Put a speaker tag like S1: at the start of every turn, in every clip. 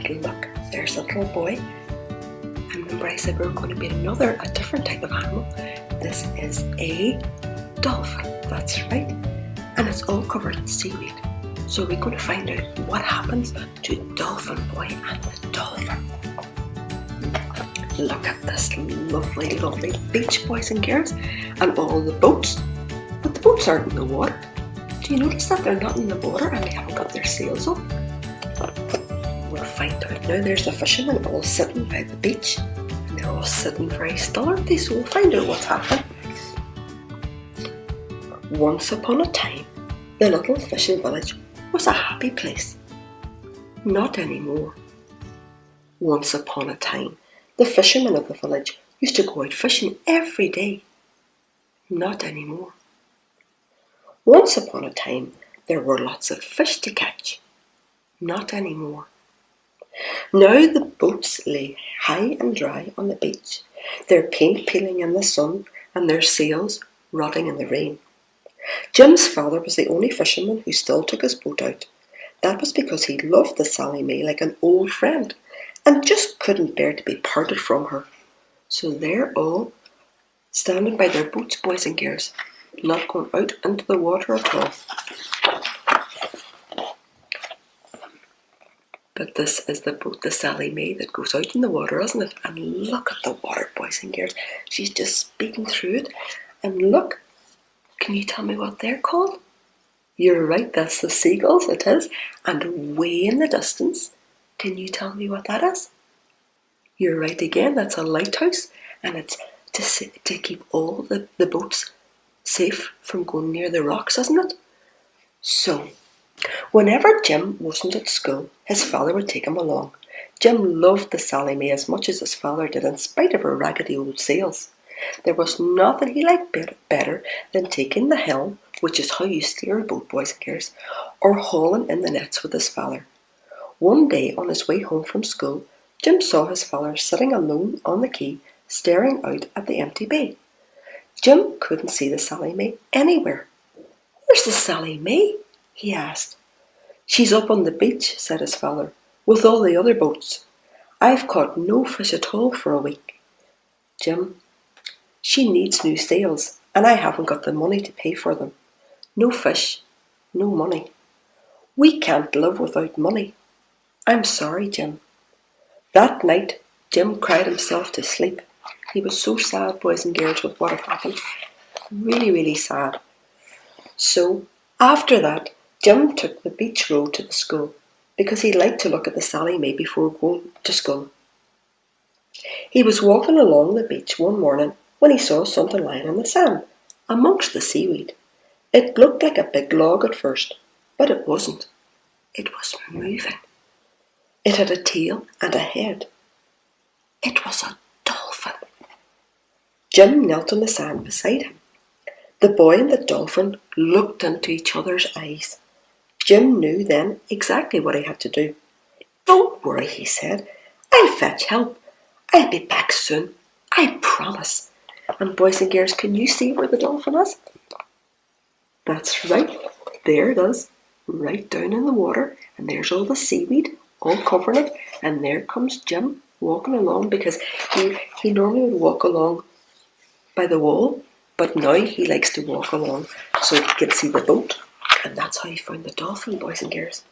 S1: And look, there's a little boy. And remember I said we were going to meet a different type of animal. This is a dolphin, that's right. And it's all covered in seaweed. So we're going to find out what happens to Dolphin Boy and the dolphin. Look at this lovely, lovely beach, boys and girls, and all the boats. But the boats aren't in the water. Do you notice that they're not in the water and they haven't got their sails up? We'll find out now. There's the fishermen all sitting by the beach. And they're all sitting very still, aren't they? So we'll find out what's happening. Once upon a time, the little fishing village was a happy place. Not anymore. Once upon a time, the fishermen of the village used to go out fishing every day. Not anymore. Once upon a time, there were lots of fish to catch. Not anymore. Now the boats lay high and dry on the beach, their paint peeling in the sun and their sails rotting in the rain. Jim's father was the only fisherman who still took his boat out. That was because he loved the Sally May like an old friend and just couldn't bear to be parted from her. So they're all standing by their boats, boys and girls, not going out into the water at all. But this is the boat, the Sally May, that goes out in the water, isn't it? And look at the water, boys and girls. She's just speeding through it. And look, can you tell me what they're called? You're right, that's the seagulls, it is. And way in the distance, can you tell me what that is? You're right again, that's a lighthouse. And it's to keep all the boats safe from going near the rocks, isn't it? So, whenever Jim wasn't at school, his father would take him along. Jim loved the Sally May as much as his father did, in spite of her raggedy old sails. There was nothing he liked better than taking the helm, which is how you steer a boat, boys and girls, or hauling in the nets with his father. One day on his way home from school, Jim saw his father sitting alone on the quay, staring out at the empty bay. Jim couldn't see the Sally May anywhere. "Where's the Sally May?" he asked. "She's up on the beach," said his father, "with all the other boats. I've caught no fish at all for a week." "Jim, she needs new sails, and I haven't got the money to pay for them. No fish, no money. We can't live without money. I'm sorry, Jim." That night, Jim cried himself to sleep. He was so sad, boys and girls, with what had happened. Really, really sad. So, after that, Jim took the beach road to the school because he liked to look at the Sally May before going to school. He was walking along the beach one morning when he saw something lying on the sand, amongst the seaweed. It looked like a big log at first, but it wasn't. It was moving. It had a tail and a head. It was a dolphin. Jim knelt on the sand beside him. The boy and the dolphin looked into each other's eyes. Jim knew then exactly what he had to do. "Don't worry," he said. "I'll fetch help. I'll be back soon. I promise." And boys and girls, can you see where the dolphin is? That's right. There it is, right down in the water. And there's all the seaweed, all covering it. And there comes Jim walking along, because he normally would walk along by the wall, but now he likes to walk along so he can see the boat. And that's how he found the dolphin, boys and girls.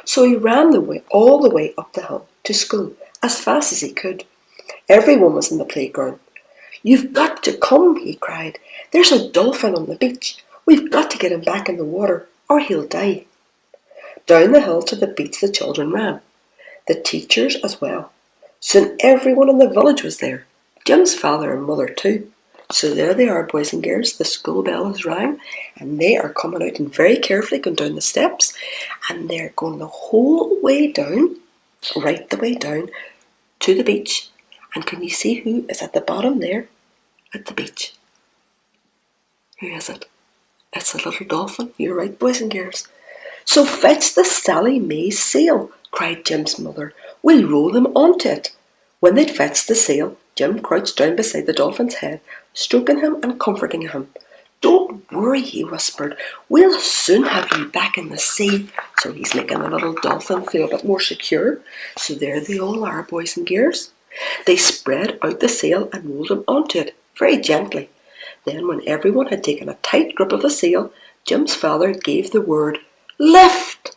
S1: So he ran all the way up the hill to school as fast as he could. Everyone was in the playground. "You've got to come," he cried. "There's a dolphin on the beach. We've got to get him back in the water or he'll die." Down the hill to the beach the children ran, the teachers as well. Soon everyone in the village was there, Jim's father and mother too. So there they are, boys and girls. The school bell has rang and they are coming out and very carefully going down the steps, and they're going the whole way down, right the way down to the beach. And can you see who is at the bottom there at the beach? Who is it? It's a little dolphin. You're right, boys and girls. "So fetch the Sally May's sail," cried Jim's mother. "We'll row them onto it." When they'd fetched the sail, Jim crouched down beside the dolphin's head, stroking him and comforting him. "Don't worry," he whispered. "We'll soon have you back in the sea, So he's making the little dolphin feel a bit more secure. So there they all are, boys and girls. They spread out the sail and rolled him onto it, very gently. Then when everyone had taken a tight grip of the sail, Jim's father gave the word, "Lift!"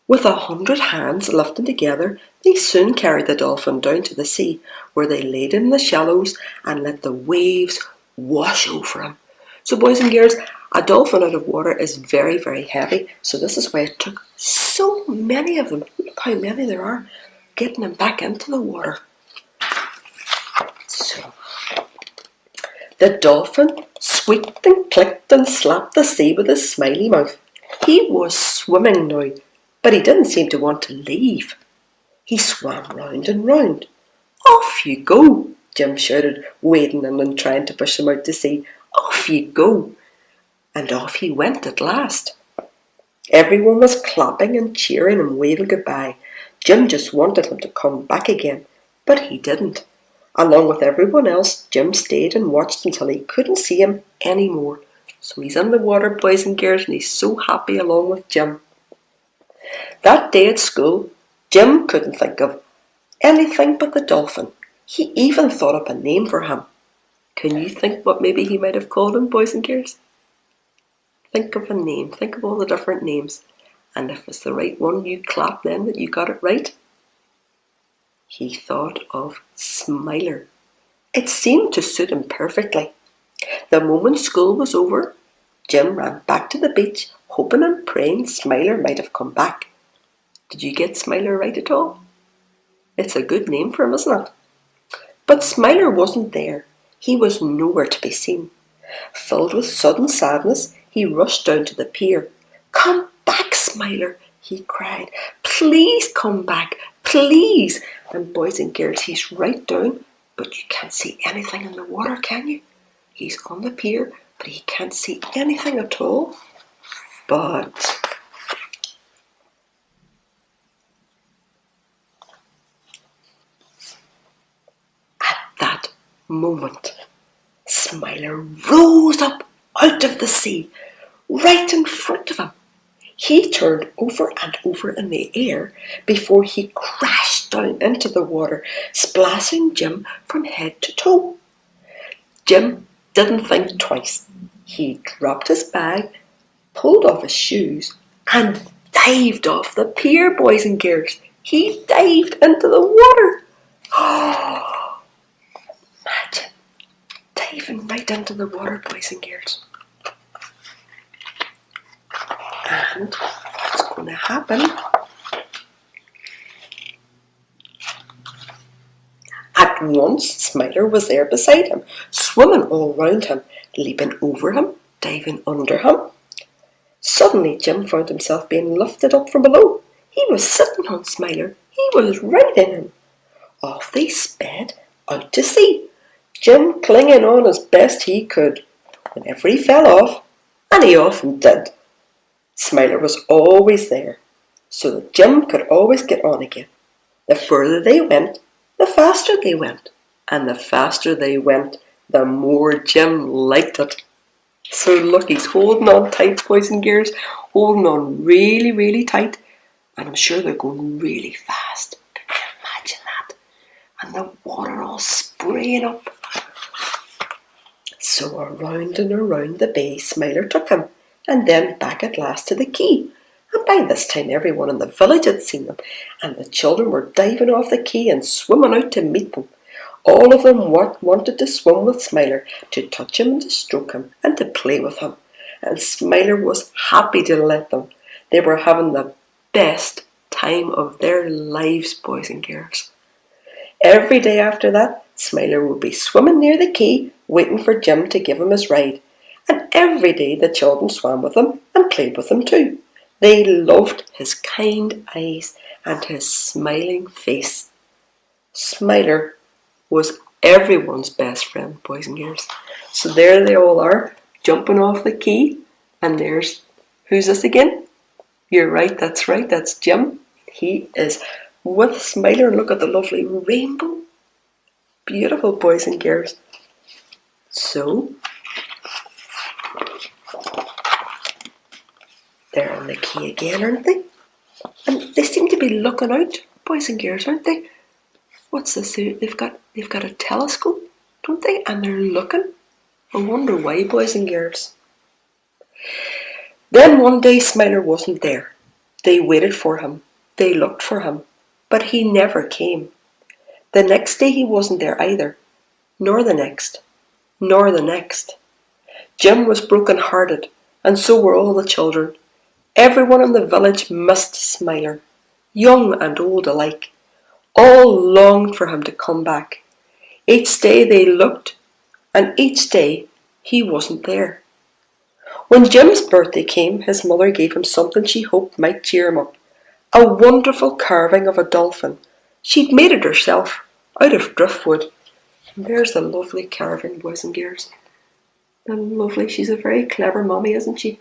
S1: With 100 hands lifting together, they soon carried the dolphin down to the sea, where they laid him in the shallows and let the waves wash over him. So boys and girls, a dolphin out of water is very, very heavy, so this is why it took so many of them, look how many there are, getting him back into the water. So the dolphin squeaked and clicked and slapped the sea with his smiley mouth. He was swimming now, but he didn't seem to want to leave. He swam round and round. "Off you go," Jim shouted, wading in and trying to push him out to sea. "Off you go." And off he went at last. Everyone was clapping and cheering and waving goodbye. Jim just wanted him to come back again, but he didn't. Along with everyone else, Jim stayed and watched until he couldn't see him any more. So he's in the water, boys and girls, and he's so happy along with Jim. That day at school, Jim couldn't think of anything but the dolphin. He even thought up a name for him. Can you think what maybe he might have called him, boys and girls? Think of a name. Think of all the different names. And if it's the right one, you clap then that you got it right. He thought of Smiler. It seemed to suit him perfectly. The moment school was over, Jim ran back to the beach, hoping and praying Smiler might have come back. Did you get Smiler right at all? It's a good name for him, isn't it? But Smiler wasn't there. He was nowhere to be seen. Filled with sudden sadness, he rushed down to the pier. "Come back, Smiler," he cried. "Please come back, please." And boys and girls, he's right down, but you can't see anything in the water, can you? He's on the pier, but he can't see anything at all. But at that moment, Smiler rose up out of the sea, right in front of him. He turned over and over in the air before he crashed down into the water, splashing Jim from head to toe. Jim didn't think twice. He dropped his bag, pulled off his shoes, and dived off the pier, boys and girls. He dived into the water. Oh, imagine diving right into the water, boys and girls. And what's going to happen? At once, Smiler was there beside him, swimming all round him, leaping over him, diving under him. Suddenly, Jim found himself being lifted up from below. He was sitting on Smiler. He was right in him. Off they sped out to sea, Jim clinging on as best he could. Whenever he fell off, and he often did, Smiler was always there, so that Jim could always get on again. The further they went, the faster they went, and the faster they went, the more Jim liked it. So look, he's holding on tight, boys and girls, holding on really, really tight, and I'm sure they're going really fast. Can you imagine that? And the water all spraying up. So around and around the bay Smiler took him, and then back at last to the quay. And by this time everyone in the village had seen them, and the children were diving off the quay and swimming out to meet them. All of them wanted to swim with Smiler, to touch him and to stroke him and to play with him. And Smiler was happy to let them. They were having the best time of their lives, boys and girls. Every day after that, Smiler would be swimming near the quay, waiting for Jim to give him his ride. And every day the children swam with him and played with him too. They loved his kind eyes and his smiling face. Smiler was everyone's best friend, boys and girls. So there they all are, jumping off the quay, and there's, who's this again? You're right, that's Jim. He is with Smiler, and look at the lovely rainbow. Beautiful, boys and girls. So They're on the quay again, aren't they? And they seem to be looking out, boys and girls, aren't they? What's this? They've got a telescope, don't they? And they're looking. I wonder why, boys and girls. Then one day Smiler wasn't there. They waited for him. They looked for him. But he never came. The next day he wasn't there either. Nor the next. Nor the next. Jim was broken-hearted, and so were all the children. Everyone in the village missed Smiler, young and old alike. All longed for him to come back. Each day they looked, and each day he wasn't there. When Jim's birthday came, his mother gave him something she hoped might cheer him up. A wonderful carving of a dolphin. She'd made it herself, out of driftwood. And there's the lovely carving, boys and girls. The lovely, she's a very clever mummy, isn't she?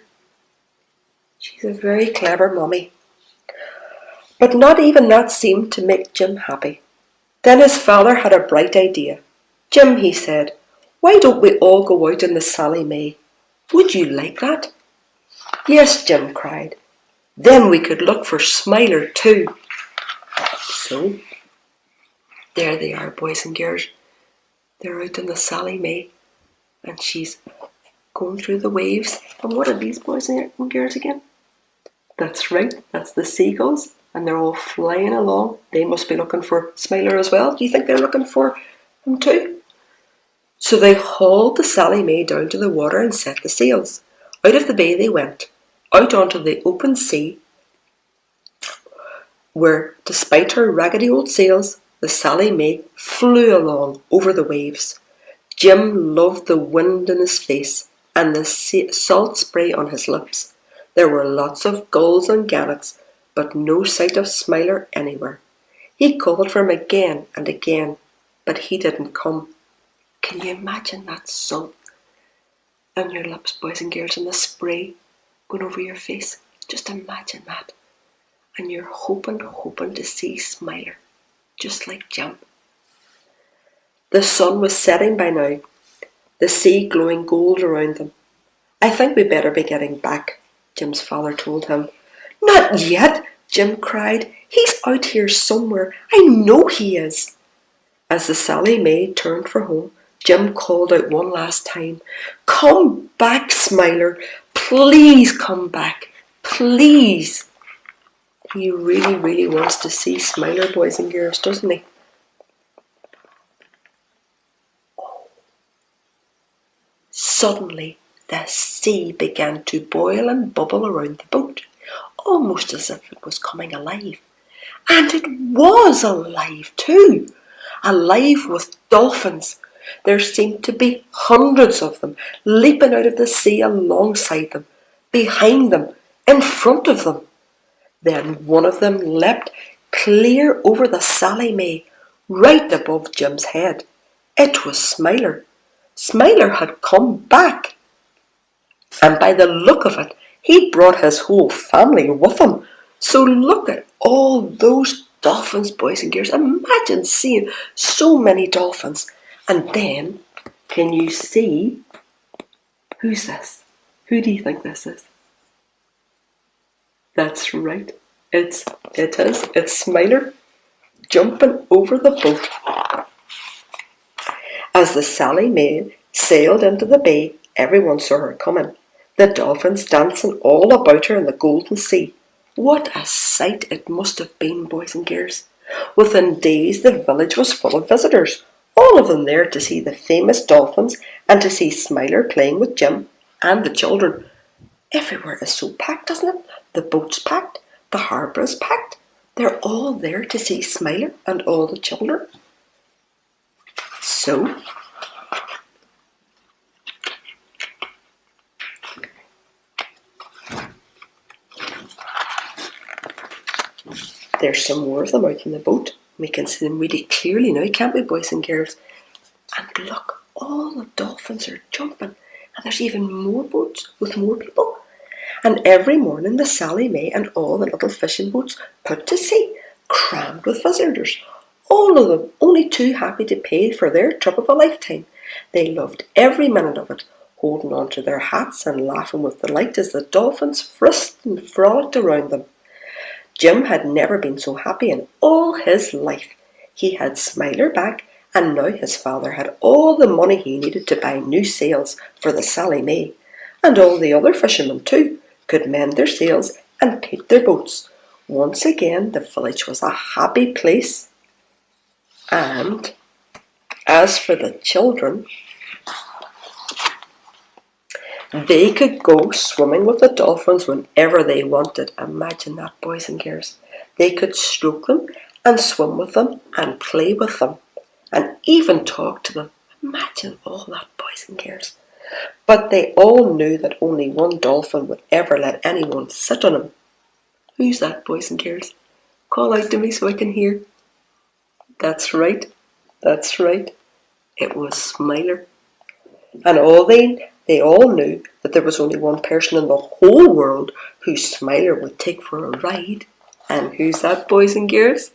S1: She's a very clever mummy. But not even that seemed to make Jim happy. Then his father had a bright idea. Jim, he said, why don't we all go out in the Sally May? Would you like that? Yes, Jim cried. Then we could look for Smiler too. So, there they are, boys and girls. They're out in the Sally May, and she's going through the waves. And what are these boys and girls again? That's right, that's the seagulls, and they're all flying along. They must be looking for Smiler as well. Do you think they're looking for him too? So they hauled the Sally May down to the water and set the sails. Out of the bay they went, out onto the open sea, where, despite her raggedy old sails, the Sally May flew along over the waves. Jim loved the wind in his face and the salt spray on his lips. There were lots of gulls and gannets, but no sight of Smiler anywhere. He called for him again and again, but he didn't come. Can you imagine that salt on your lips, boys and girls, and the spray going over your face? Just imagine that. And you're hoping to see Smiler, just like Jim. The sun was setting by now, the sea glowing gold around them. I think we better be getting back, Jim's father told him. Not yet, Jim cried. He's out here somewhere. I know he is. As the Sally May turned for home, Jim called out one last time, Come back, Smiler. Please come back. Please. He really, really wants to see Smiler, boys and girls, doesn't he? Suddenly, the sea began to boil and bubble around the boat, almost as if it was coming alive. And it was alive too, alive with dolphins. There seemed to be hundreds of them, leaping out of the sea alongside them, behind them, in front of them. Then one of them leapt clear over the Sally May, right above Jim's head. It was Smiler. Smiler had come back. And by the look of it, he'd brought his whole family with him. So look at all those dolphins, boys and girls. Imagine seeing so many dolphins. And then, can you see, who's this? Who do you think this is? That's right, it's Smiler jumping over the boat. As the Sally May sailed into the bay, everyone saw her coming, the dolphins dancing all about her in the golden sea. What a sight it must have been, boys and girls. Within days the village was full of visitors, all of them there to see the famous dolphins and to see Smiler playing with Jim and the children. Everywhere is so packed, isn't it? The boat's packed, the harbour is packed. They're all there to see Smiler and all the children. So, there's some more of them out in the boat. We can see them really clearly now, can't we, boys and girls? And look, all the dolphins are jumping. And there's even more boats with more people. And every morning the Sally May and all the little fishing boats put to sea, crammed with visitors. All of them only too happy to pay for their trip of a lifetime. They loved every minute of it, holding on to their hats and laughing with delight as the dolphins frisked and frolicked around them. Jim had never been so happy in all his life. He had Smiler back, and now his father had all the money he needed to buy new sails for the Sally May, and all the other fishermen too could mend their sails and paint their boats. Once again the village was a happy place. And as for the children, they could go swimming with the dolphins whenever they wanted. Imagine that, boys and girls. They could stroke them and swim with them and play with them and even talk to them. Imagine all that, boys and girls. But they all knew that only one dolphin would ever let anyone sit on him. Who's that, boys and girls? Call out to me so I can hear. That's right. That's right. It was Smiler. And they all knew that there was only one person in the whole world who Smiler would take for a ride. And who's that, boys and girls?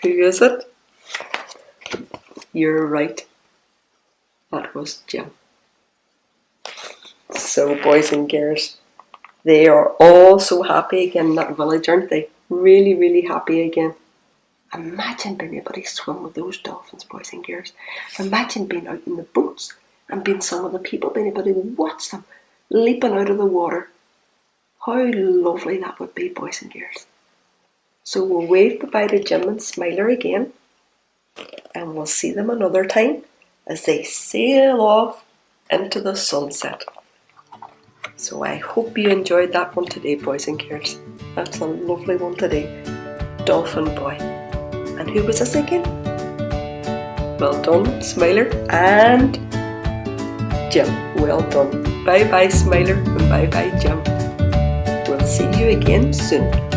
S1: Who is it? You're right. That was Jim. So, boys and girls, they are all so happy again in that village, aren't they? Really, really happy again. Imagine being able to swim with those dolphins, boys and girls. Imagine being out in the boats and being some of the people, being able to watch them leaping out of the water. How lovely that would be, boys and girls. So we'll wave goodbye to Jim and Smiler again, and we'll see them another time as they sail off into the sunset. So I hope you enjoyed that one today, boys and girls. That's a lovely one today. Dolphin Boy. And who was this again? Well done, Smiler and Jim. Well done. Bye bye, Smiler, and bye bye, Jim. We'll see you again soon.